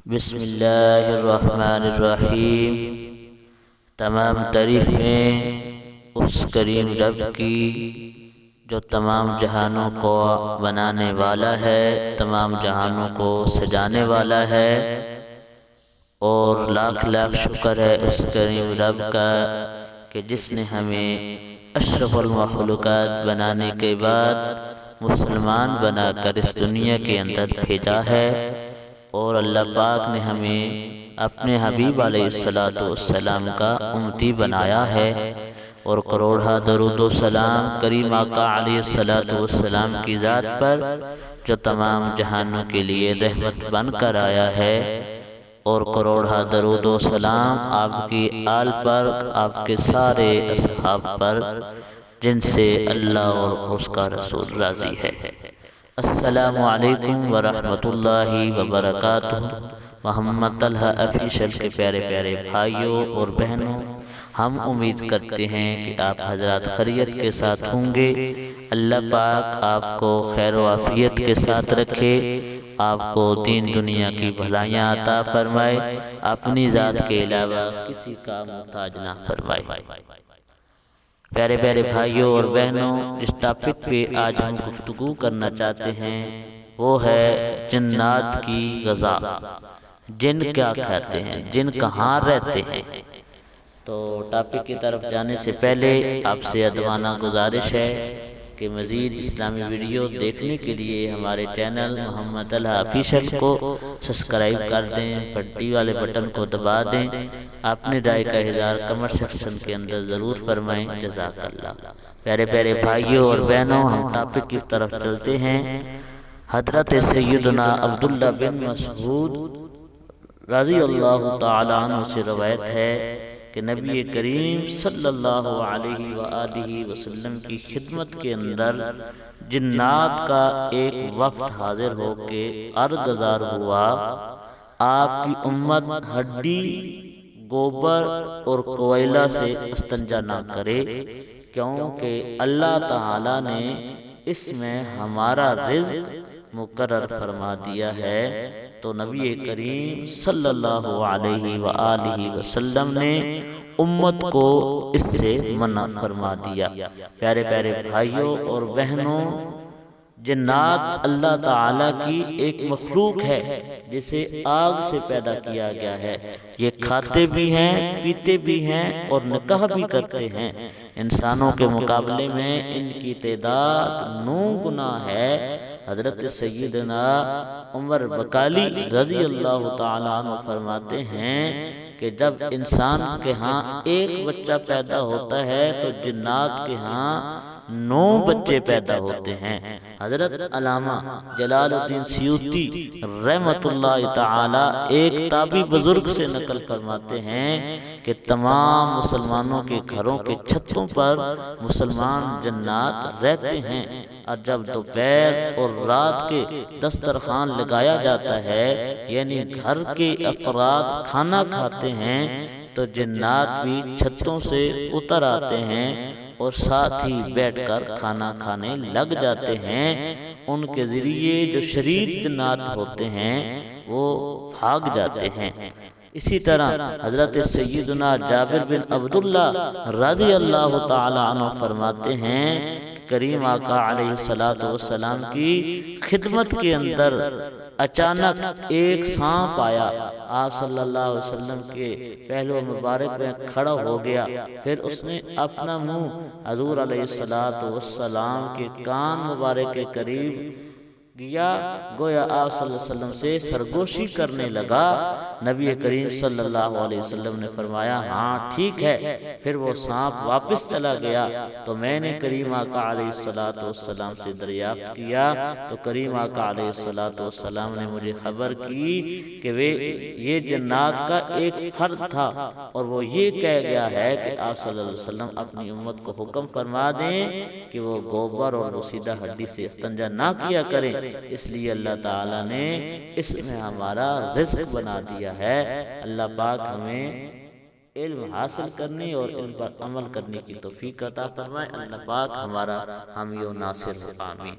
بسم اللہ الرحمن الرحیم۔ تمام تعریفیں اس کریم رب کی جو تمام جہانوں کو بنانے والا ہے، تمام جہانوں کو سجانے والا ہے، اور لاکھ لاکھ شکر ہے اس کریم رب کا کہ جس نے ہمیں اشرف المخلوقات بنانے کے بعد مسلمان بنا کر اس دنیا کے اندر بھیجا ہے، اور اللہ پاک نے ہمیں اپنے حبیب علیہ السلام کا امتی بنایا ہے، اور کروڑہ درود و سلام کریم آقا علیہ السلام کی ذات پر جو تمام جہانوں کے لیے رحمت بن کر آیا ہے، اور کروڑہ درود و سلام آپ کی آل پر، آپ کے سارے اصحاب پر جن سے اللہ اور اس کا رسول راضی ہے۔ السلام علیکم ورحمۃ اللہ وبرکاتہ۔ محمد طلحہ آفیشل کے پیارے پیارے بھائیوں اور بہنوں، ہم امید کرتے ہیں کہ آپ حضرات خیریت کے ساتھ ہوں گے۔ اللہ پاک آپ کو خیر و عافیت کے ساتھ رکھے، آپ کو دین دنیا کی بھلائیاں عطا فرمائے، اپنی ذات کے علاوہ کسی کا محتاج نہ فرمائے۔ پیارے پیارے بھائیوں اور بہنوں، جس ٹاپک پہ آج ہم گفتگو کرنا چاہتے ہیں وہ ہے جنات کی غذا۔ جن کیا کہتے ہیں، جن کہاں رہتے ہیں؟ تو ٹاپک کی طرف جانے سے پہلے آپ سے ادبانہ گزارش ہے کہ مزید اسلامی ویڈیو دیکھنے کے لیے ہمارے چینل محمد طلحہ آفیشل کو سبسکرائب کر دیں، گھنٹی والے بٹن کو دبا دیں، اپنے رائے کا اظہار کمنٹ سیکشن کے اندر ضرور فرمائیں۔ جزاک اللہ۔ پیارے پیارے بھائیوں اور بہنوں، ہم ٹاپک کی طرف چلتے ہیں۔ حضرت سیدنا عبداللہ بن مسعود رضی اللہ تعالی عنہ سے روایت ہے کہ نبی کریم صلی اللہ علیہ وآلہ وسلم کی خدمت کے اندر جنات کا ایک وفد حاضر ہو کے عرض گزار ہوا، آپ کی امت ہڈی، گوبر اور کوئلہ سے استنجا نہ کرے، کیونکہ اللہ تعالی نے اس میں ہمارا رزق مقرر فرما دیا ہے۔ تو نبی کریم صلی اللہ علیہ وآلہ وسلم نے امت کو اس سے منع فرما دیا۔ پیارے پیارے بھائیوں اور بہنوں، جنات اللہ تعالی کی ایک مخلوق ہے جسے آگ سے پیدا کیا گیا ہے۔ یہ کھاتے بھی ہیں، پیتے بھی ہیں اور نکاح بھی کرتے ہیں۔ انسانوں کے مقابلے میں ان کی تعداد 9 گنا ہے۔ حضرت سیدنا عمر بقالی رضی اللہ تعالیٰ عنہ فرماتے ہیں کہ جب انسان کے ہاں ایک بچہ پیدا ہوتا ہے تو جنات کے ہاں 9 بچے پیدا ہوتے ہیں۔ حضرت علامہ جلال الدین سیوطی رحمۃ اللہ تعالی ایک تابعی بزرگ سے نقل فرماتے ہیں کہ تمام مسلمانوں کے گھروں کے چھتوں پر مسلمان جنات رہتے ہیں، اور جب دوپہر اور رات کے دسترخوان لگایا جاتا ہے، یعنی گھر کے افراد کھانا کھاتے ہیں، تو جنات بھی چھتوں سے اتر آتے ہیں اور ساتھ ہی بیٹھ کر کھانا کھانے لگ جاتے ہیں۔ ان کے ذریعے جو شریر جنات ہوتے ہیں وہ بھاگ جاتے ہیں۔ اسی طرح حضرت سیدنا جابر بن عبداللہ رضی اللہ تعالی عنہ فرماتے ہیں کہ کریم آقا علیہ السلام کی خدمت کے اندر اچانک ایک سانپ آیا، آپ صلی اللہ علیہ وسلم کے پہلو مبارک میں کھڑا ہو گیا، پھر اس نے اپنا منہ حضور علیہ السلام کے کان مبارک کے قریب گیا، گویا آپ صلی اللہ علیہ وسلم سے سرگوشی کرنے لگا۔ نبی کریم صلی اللہ علیہ وسلم نے فرمایا ہاں ٹھیک ہے، پھر وہ سانپ واپس چلا گیا۔ تو میں نے کریم آقا علیہ السلام سے دریافت کیا تو کریم آقا علیہ السلام نے مجھے خبر کی کہ یہ جنات کا ایک فرد تھا، اور وہ یہ کہہ گیا ہے کہ آپ صلی اللہ علیہ وسلم اپنی امت کو حکم فرما دیں کہ وہ گوبر اور رسیدہ ہڈی سے استنجا نہ کیا کریں، اس لیے اللہ تعالیٰ نے اس میں ہمارا رزق بنا دیا ہے۔ اللہ پاک ہمیں علم حاصل کرنے اور علم پر عمل کرنے کی توفیق عطا فرمائے۔ اللہ پاک ہمارا حامی و ناصر ہو، آمین۔